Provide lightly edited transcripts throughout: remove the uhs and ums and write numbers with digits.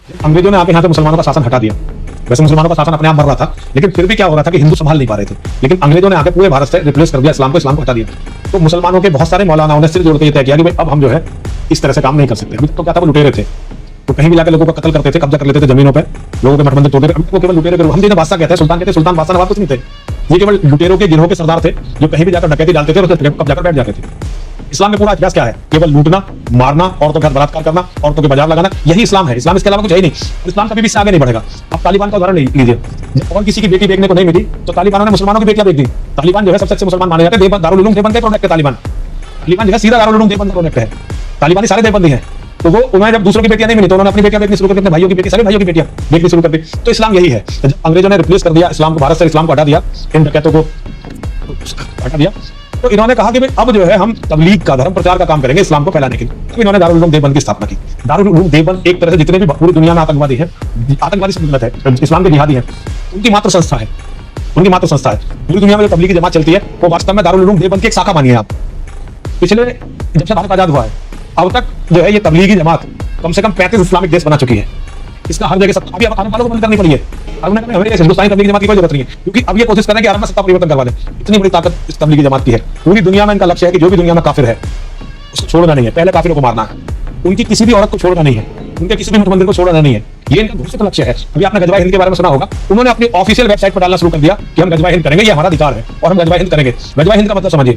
अंग्रेजों ने आके यहाँ पे मुसलमानों का शासन हटा दिया। वैसे मुसलमानों का शासन अपने आप मर रहा था, लेकिन फिर भी क्या हो रहा था कि हिंदू संभाल नहीं पा रहे थे। लेकिन अंग्रेजों ने आके पूरे भारत से रिप्लेस कर दिया इस्लाम को हटा दिया। तो मुसलमानों के बहुत सारे मौलानाओं ने सिर जोड़ के ये तय किया कि भाई अब हम जो है इस तरह से काम नहीं कर सकते। अभी तो क्या था, वो लुटेरे थे, तो कहीं भी जाकर लोगों का कत्ल करते थे, कब्जा कर लेते थे जमीनों पे, लोगों के मठ मंदिर तोड़ते थे। वो केवल लुटेरे थे, हम जिन्हें बादशाह कहते हैं, सुल्तान कहते हैं, सुल्तान बादशाह नवाब कुछ नहीं थे। ये केवल लुटेरों के गिरोह के सरदार थे जो कहीं भी जाकर डकैती डालते थे और उसे कब्जा कर बैठ जाते थे। इस्लाम में पूरा इतिहास क्या है? केवल लूटना, मारना, औरतों का बलात्कार करना, औरतों के बाजार लगाना, यही इस्लाम है। इस्लाम इसके अलावा कुछ है ही नहीं। इस्लाम कभी भी इससे आगे नहीं बढ़ेगा। अब तालिबान का उदाहरण लीजिए, जब और किसी की बेटी देखने को नहीं मिली तो तालिबानों ने मुसलमानों की बेटियां बेच दी। तालिबान जो है सबसे अच्छे मुसलमान माने जाते हैं। दारुल उलूम देवबंद के प्रोडक्ट है तालिबान। तालिबान जो है सीधा दारुल उलूम देवबंद का प्रोडक्ट है। तालिबानी सारे देवबंदी हैं। तो वो उन्हें जब दूसरों की बेटियां नहीं मिली तो उन्होंने अपनी बेटियां बेचनी शुरू कर दी, अपने भाइयों की बेटी, सभी भाइयों की बेटियां बेचनी शुरू कर दी। तो इस्लाम यही है। जब अंग्रेजों ने रिप्लेस कर दिया इस्लाम को, भारत से इस्लाम को हटा दिया, इन डकैतों को हटा दिया, तो इन्होंने कहा कि भाई अब जो है हम तबलीग का, धर्म प्रचार का काम करेंगे इस्लाम को फैलाने के लिए। तो इन्होंने दारुल उलूम देवबंद की स्थापना की। दारुल उलूम देवबंद एक तरह से जितने भी पूरी दुनिया में आतंकवादी है, आतंकवादी से मतलब है, इस्लाम के जिहादी हैं, उनकी मात्र संस्था है। उनकी मात्र संस्था है। पूरी दुनिया में जो तबलीगी जमात चलती है वो वास्तव में दारुल उलूम देवबंद की एक शाखा मानिए आप। पिछले जब से भारत आजाद हुआ है अब तक जो है ये तबलीगी जमात कम से कम 35 इस्लामिक देश बना चुकी है। इसका हर जगह सत्ता अभी आने वालों को बंद करनी पड़ी है। हमें हिंदुस्तानी तबलीगी जमात की कोई जरूरत नहीं है, क्योंकि अब ये कोशिश करें कि अरब में सत्ता परिवर्तन करवा दें। इतनी बड़ी ताकत इस तबलीगी जमात की है। पूरी दुनिया में इनका लक्ष्य है कि जो भी दुनिया में काफिर है उसको छोड़ना नहीं है, पहले काफिरों को मारना है। उनकी किसी भी औरत को छोड़ना नहीं है, उनके किसी भी मठ मंदिर को छोड़ना नहीं है। ये इनका घोषित लक्ष्य है। अभी आपने गजवा हिंद के बारे में सुना होगा, उन्होंने अपनी ऑफिशियल वेबसाइट पर डालना शुरू कर दिया कि हम गजवा हिंद करेंगे, ये हमारा अधिकार है और हम गजवा हिंद करेंगे। गजवा हिंद का मतलब समझिए,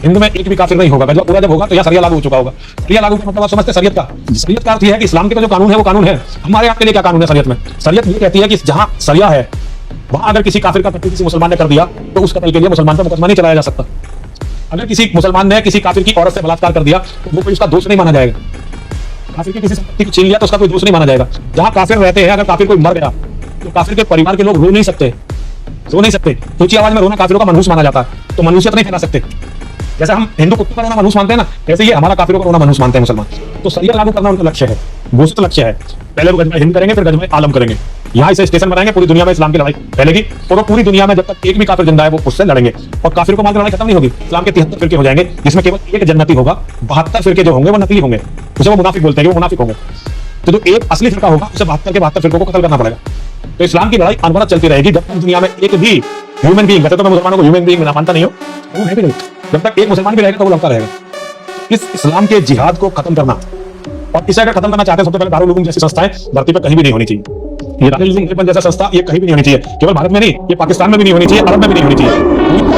हिंदू में एक भी काफिर नहीं होगा। गजवा पूरा जब होगा तो यहाँ सरिया लागू हो चुका होगा। सरिया लागू का मतलब आप समझते हैं शरीयत का। शरीयत का अर्थ यह है कि इस्लाम के जो कानून है वो कानून है। हमारे आपके लिए क्या कानून है शरीयत में? शरीयत ये कहती है कि जहां सरिया है वहां अगर किसी काफिर का कत्ल किसी मुसलमान ने कर दिया तो उस कत्ल के लिए मुसलमान पर मुकदमा नहीं चलाया जा सकता। अगर किसी मुसलमान ने किसी काफिर की औरत से बलात्कार कर दिया तो वो कोई उसका दोष नहीं माना जाएगा। काफिर की किसी संपत्ति को छीन लिया तो उसका कोई दोष नहीं माना जाएगा। जहां काफिर रहते हैं, अगर काफिर कोई मर गया तो काफिर के परिवार के लोग रो नहीं सकते, ऊंची आवाज में रोना काफिरों का मनहूस माना जाता है। तो मनुष्यत नहीं फैला सकते। जैसे हम हिंदू कुत्तों का रोना मनहूस मानते हैं ना, वैसे ये हमारा काफिरों का रोना मनहूस मानते हैं मुसलमान। तो सरिया लागू करना उनका लक्ष्य है, घोषित लक्ष्य है। पहले वो गजवा हिंद करेंगे, फिर गजवा आलम करेंगे। यहाँ इसे स्टेशन बनाएंगे, पूरी दुनिया में इस्लाम की लड़ाई फैलेगी और पूरी दुनिया में जब तक एक भी काफिर जिंदा है वो उससे लड़ेंगे। और काफिर को मारकर लड़ाई खत्म नहीं होगी। इस्लाम के 73 फिरके हो जाएंगे, जिसमें केवल एक जन्नती होगा, 72 फिरके जो होंगे वो नकली होंगे। उसे वो मुनाफिक बोलते हैं, वो मुनाफिक होंगे। तो जो एक असली फिरका होगा उसे 72 के 72 फिरकों को कत्ल करना पड़ेगा। तो इस्लाम की लड़ाई अनवरत चलती रहेगी जब तक दुनिया में एक भी ह्यूमन बीइंग, वैसे तो मैं मुसलमानों को ह्यूमन बीइंग मानता नहीं हूँ, वो है भी नहीं। जब तक एक मुसलमान भी रहेगा तो वो लड़ता रहेगा। इस इस्लाम के जिहाद को खत्म करना, और इसे अगर खत्म करना चाहते हैं सबसे पहले दारुल उलूम जैसी संस्थाएं धरती पर कहीं भी नहीं होनी चाहिए। ये दारुल उलूम जैसा संस्था ये कहीं भी नहीं होनी चाहिए। केवल भारत में नहीं, ये पाकिस्तान में भी नहीं होनी चाहिए, अरब में भी नहीं होनी चाहिए।